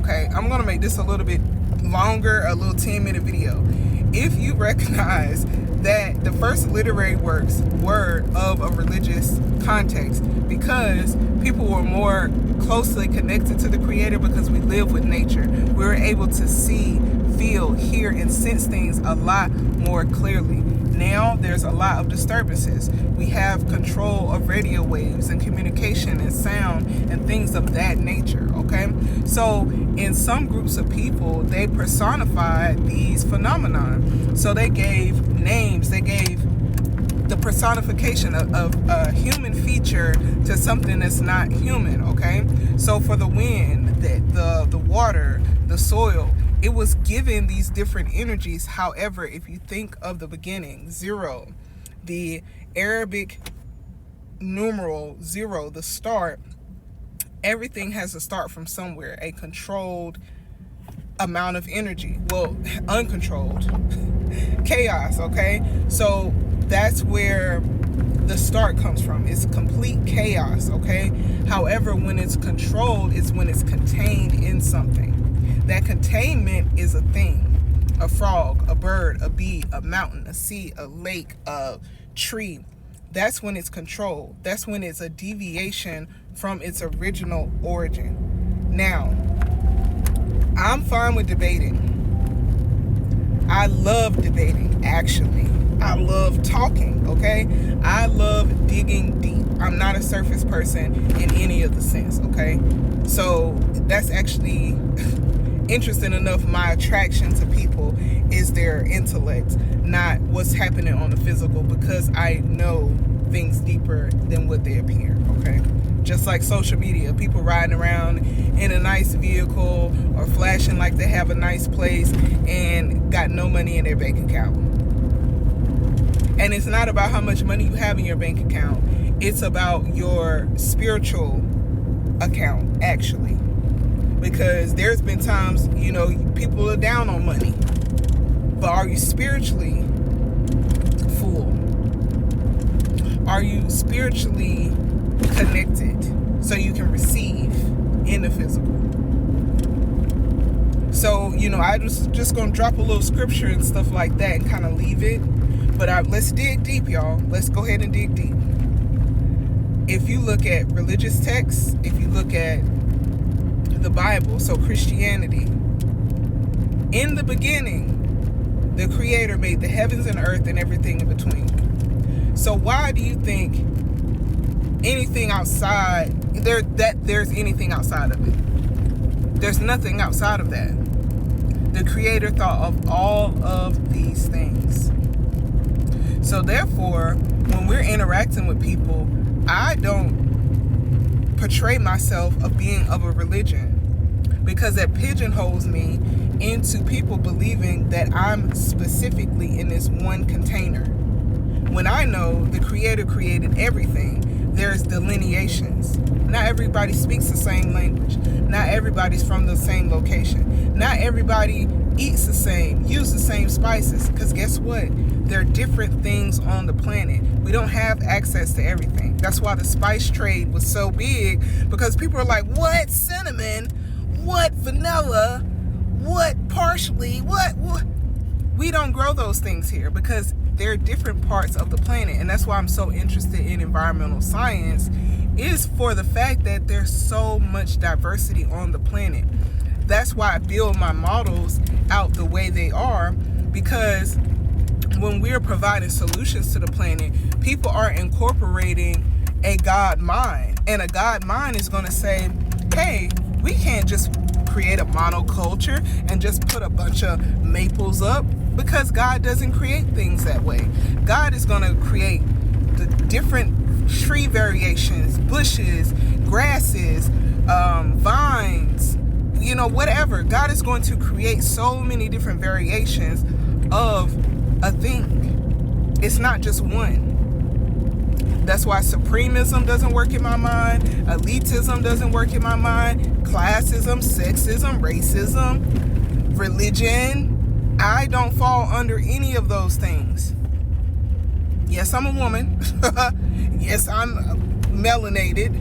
Okay, I'm gonna make this a little bit longer, a little 10-minute video. If you recognize that the first literary works were of a religious context because people were more closely connected to the Creator because we live with nature, we were able to see, feel, hear, and sense things a lot more clearly. Now there's a lot of disturbances. We have control of radio waves and communication and sound and things of that nature, okay? So in some groups of people, they personified these phenomena. So they gave names, they gave the personification of a human feature to something that's not human, okay? So for the wind, the water, the soil, it was given these different energies. However, if you think of the beginning, 0, the Arabic numeral 0, the start, everything has to start from somewhere, a controlled amount of energy. Well, uncontrolled chaos, okay? So that's where the start comes from. It's complete chaos, okay? However, when it's controlled, it's when it's contained in something. That containment is a thing. A frog, a bird, a bee, a mountain, a sea, a lake, a tree. That's when it's controlled. That's when it's a deviation from its original origin. Now, I'm fine with debating. I love debating, actually. I love talking, okay? I love digging deep. I'm not a surface person in any of the sense, okay? So that's actually interesting enough. My attraction to people is their intellect, not what's happening on the physical, because I know things deeper than what they appear, okay? Just like social media, people riding around in a nice vehicle or flashing like they have a nice place and got no money in their bank account. And it's not about how much money you have in your bank account. It's about your spiritual account, actually. Because there's been times, you know, people are down on money. But are you spiritually full? Are you spiritually connected so you can receive in the physical? So, you know, I just gonna drop a little scripture and stuff like that and kind of leave it. But let's dig deep, y'all. Let's go ahead and dig deep. If you look at religious texts, if you look at the Bible, so Christianity, in the beginning, the Creator made the heavens and earth and everything in between. So why do you think anything outside there's anything outside of it? There's nothing outside of that. The Creator thought of all of these things. So therefore, when we're interacting with people, I don't portray myself of being of a religion, because that pigeonholes me into people believing that I'm specifically in this one container. When I know the Creator created everything, there's delineations. Not everybody speaks the same language. Not everybody's from the same location. Not everybody eats the same, use the same spices. Because guess what? There are different things on the planet. We don't have access to everything. That's why the spice trade was so big, because people are like, what cinnamon? What vanilla? What parsley? What? We don't grow those things here because they're different parts of the planet. And that's why I'm so interested in environmental science, is for the fact that there's so much diversity on the planet. That's why I build my models out the way they are, because when we're providing solutions to the planet, people are incorporating a God mind. And a God mind is going to say, hey, we can't just create a monoculture and just put a bunch of maples up, because God doesn't create things that way. God is going to create the different tree variations, bushes, grasses, vines, you know, whatever. God is going to create so many different variations of a thing. It's not just one. That's why supremism doesn't work in my mind. Elitism doesn't work in my mind. Classism, sexism, racism, religion. I don't fall under any of those things. Yes, I'm a woman. Yes, I'm melanated.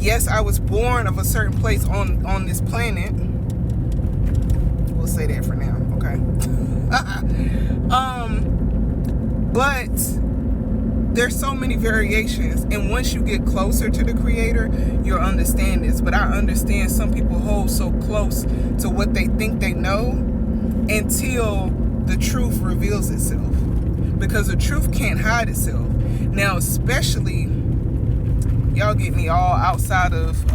Yes, I was born of a certain place on this planet. We'll say that for now, okay? But there's so many variations, and once you get closer to the Creator, you'll understand this. But I understand some people hold so close to what they think they know until the truth reveals itself, because the truth can't hide itself. Now, especially, y'all get me all outside of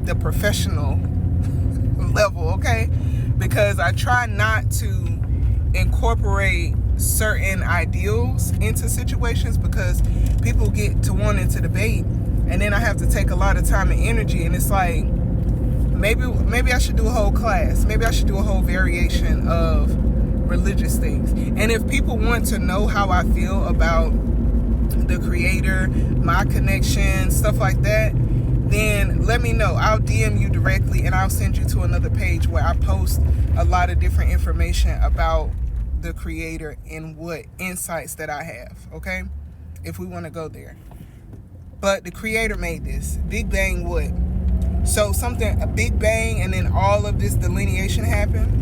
the professional level, okay? Because I try not to incorporate certain ideals into situations, because people get to wanting to debate, and then I have to take a lot of time and energy, and it's like, maybe I should do a whole class, maybe I should do a whole variation of religious things. And if people want to know how I feel about the Creator, my connection, stuff like that, then let me know. I'll DM you directly, and I'll send you to another page where I post a lot of different information about the Creator and what insights that I have, okay? If we want to go there. But the Creator made this. Big Bang what? So a Big Bang, and then all of this delineation happened.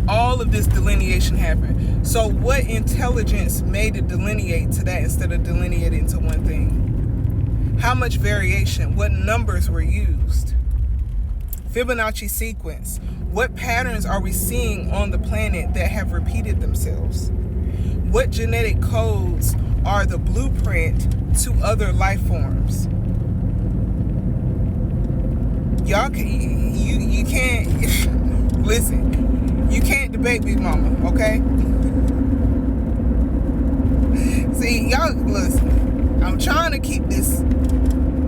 All of this delineation happened. So what intelligence made it delineate to that instead of delineating to one thing? How much variation? What numbers were used? Fibonacci sequence. What patterns are we seeing on the planet that have repeated themselves? What genetic codes are the blueprint to other life forms? Y'all you can't listen. You can't debate Big Mama, okay? See, y'all listen. I'm trying to keep this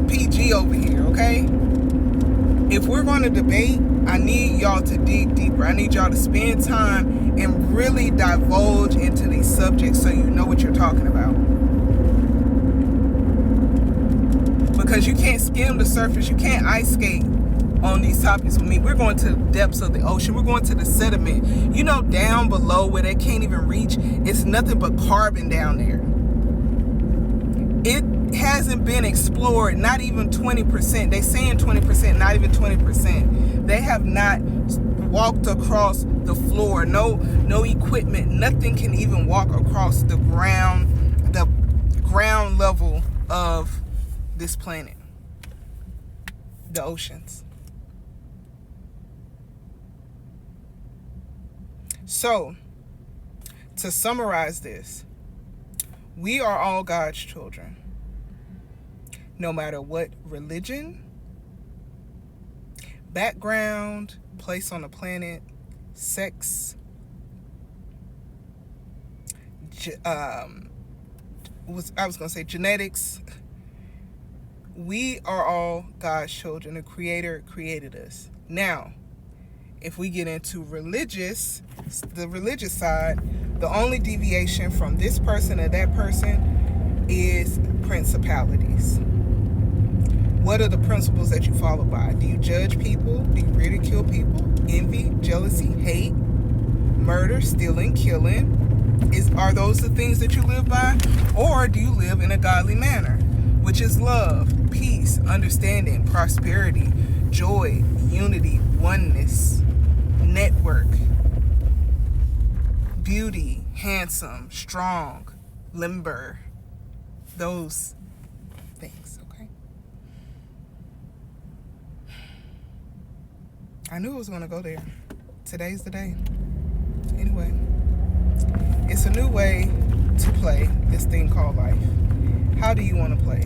PG over here, okay? If we're going to debate, I need y'all to dig deeper. I need y'all to spend time and really divulge into these subjects so you know what you're talking about. Because you can't skim the surface. You can't ice skate on these topics with me. We're going to the depths of the ocean. We're going to the sediment. You know, down below where they can't even reach, it's nothing but carbon down there. It hasn't been explored, not even 20%. They saying 20%, not even 20%. They have not walked across the floor. No equipment. Nothing can even walk across the ground level of this planet. The oceans. So, to summarize this, we are all God's children. No matter what religion, background, place on the planet, sex, genetics. We are all God's children. The Creator created us. Now, if we get into the religious side, the only deviation from this person to that person is principalities. What are the principles that you follow by? Do you judge people? Do you ridicule people? Envy, jealousy, hate, murder, stealing, killing? Are those the things that you live by? Or do you live in a godly manner, which is love, peace, understanding, prosperity, joy, unity, oneness, network, beauty, handsome, strong, limber, those things, okay? I knew it was going to go there. Today's the day. Anyway, it's a new way to play this thing called life. How do you want to play?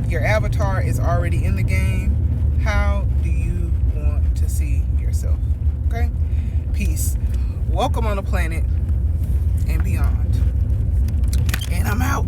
Your avatar is already in the game. How do you want to see yourself? Okay? Peace. Welcome on the planet and beyond. And I'm out.